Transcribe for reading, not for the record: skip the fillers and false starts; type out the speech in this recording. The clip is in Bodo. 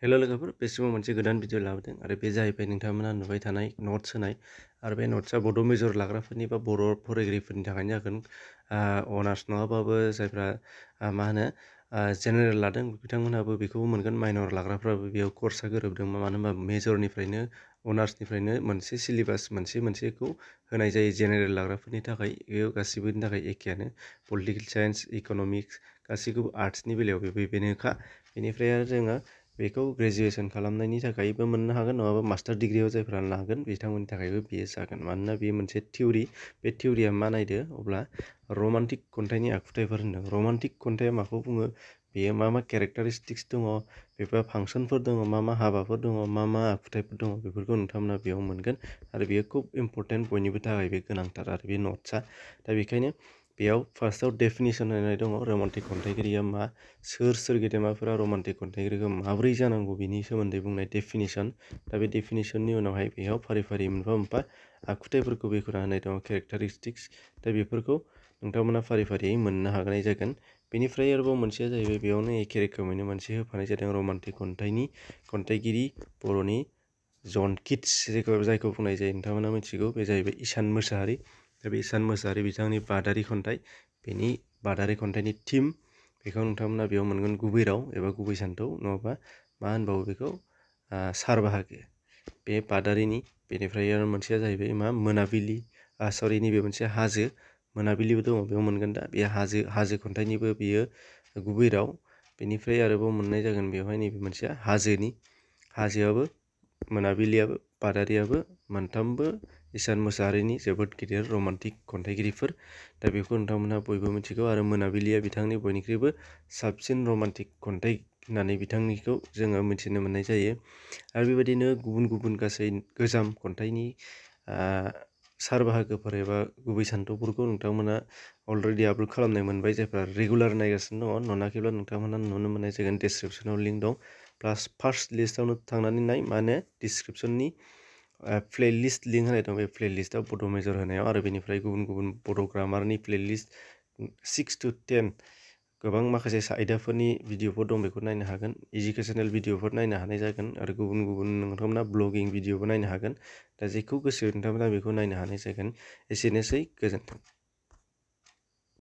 हेल' लोगोफोर बे समाव मोनसे गोदान भिडिअ लाबोदों आरो बे जाहैबाय नोंथांमोना नुबाय थानाय नट्स होनाय आरो बे नट्सआ बड' मेजर लाग्राफोरनि बा बर' फरायगिरिफोरनि थाखायनो जागोन अनार्स नङाबाबो जायफ्रा मा होनो जेनेरेल लादों बिथांमोनहाबो बेखौबो मोनगोन माइनर लाग्राफ्राबो बेयाव कर्सआ गोरोबदों मानो होनबा मेजरनिफ्रायनो अनार्सनिफ्रायनो मोनसे सिलेबास मोनसेखौ होनाय जायो जेनेरेल लाग्राफोरनि थाखाय बेयाव गासिबोनि थाखाय एखेयानो पलिटिकेल साइन्स इक'नमिक्स गासैखौबो आर्ट्सनि बेलायाव बेनोखा बेनिफ्राय आरो जोङो बेखौ ग्रेजुवेसन खालामनायनि थाखायबो मोननो हागोन नङाबा मास्टार डिग्रियाव जायफ्रा लागोन बिथांमोननि थाखायबो बेयो जागोन मानोना बेयो मोनसे थिउरि बे थिउरिया मा नायदो अब्ला रमान्टिक खन्थाइनि आखुथायफोर होनदों रमान्टिक खन्थाइया माखौ बुङो बेयो मा केरेक्टारिस्टिक्स दङ बेफोर फांसनफोर दङ मा हाबाफोर दङ मा आखुथायफोर दङ बेफोरखौ नोंथांमोना बेयाव मोनगोन आरो बेयो खुब इम्परटेन्ट बयनिबो थाखाय बे गोनांथार आरो बे नट्सआ दा बेखायनो बेयाव फार्स्टआव डेफिनेसन होनाय दङ रमान्टिक खन्थाइगिरिया मा सोर गेदेमाफोरा रमान्टिक खन्थाइगिरिखौ माबोरै जानांगौ बिनि सोमोन्दै बुंनाय डेफिनेसन दा बे डेफिनेसननि उनावहाय बेयाव फारि मोनफा मोनफा आखुथायफोरखौ बेखेवना होनाय दङ केरेक्टारिस्टिक्स दा बेफोरखौ नोंथांमोना फारियै मोननो हानाय जागोन बेनिफ्राय आरोबाव मोनसेया जाहैबाय बेयावनो एखे रोखोमैनो मोनसे होफानाय जादों रमान्टिक खन्थाइनि खन्थाइगिरि बर'नि जन किट्स जायखौ बुंनाय जायो नोंथांमोना मिथिगौ बे जाहैबाय ईसान मोसाहारि दा बे ईसान मोसाहारि बिथांनि बादारि खन्थाइ बेनि बादारि खन्थाइनि थिम बेखौ नोंथांमोना बेयाव मोनगोन गुबै राव एबा गुबै सान्थौ नङाबा मा होनबावो बेखौ सार बाहागो बे बादारिनि बेनिफ्राय आरो मोनसेया जाहैबाय मा मोनाबिलि नैबे मोनसे हाजो मोनाबिलिबो दङ बेयाव मोनगोन दा बे हाजो खन्थाइनिबो बेयो गुबै राव बेनिफ्राय आरोबाव मोननाय जागोन बेवहाय नैबे मोनसेया हाजोआबो मोनाबिलियाबो बादारियाबो मोनथामबो ईसान मोसाहारिनि जोबोद गिदिर रमान्टिक खन्थाइगिरिफोर दा बेखौ नोंथांमोनहा बयबो मिथिगौ आरो मोनाबिलिया बिथांनि बयनिख्रुइबो साबसिन रमान्टिक खन्थाइ होननानै बिथांनिखौ जोङो मिथिनो मोननाय जायो आरो बेबायदिनो गुबुन गासै गोजाम खन्थाइनि सार बाहागोफोर एबा गुबै सान्थौफोरखौ नोंथांमोना अलरेडि आपल'ड खालामनाय मोनबाय जायफ्रा रेगुलार नायगासिनो दङ नुनाखैब्ला नोंथांमोना नुनो मोननाय जागोन डिसक्रिपसनाव लिंक दं प्लास फार्स्ट लिस्टआवनो थांनानै नाय माने डिसक्रिपसननि प्लेलिस्ट लिंक होनाय दं बे प्लेलिस्टआव बड' मेजर होनायाव आरो बेनिफ्राय गुबुन बड' ग्रामारनि प्लेलिस्ट 6 to 10 गोबां माखासे आयदाफोरनि भिडिअफोर दं बेखौ नायनो हागोन इडुकेसनेल भिडिअफोर नायनो हानाय जागोन आरो गुबुन नोंथांमोना ब्लगिं भिडिअबो नायनो हागोन दा जेखौ गोसो नोंथांमोना बेखौ नायनो हानाय जागोन एसेनोसै गोजोन्थों।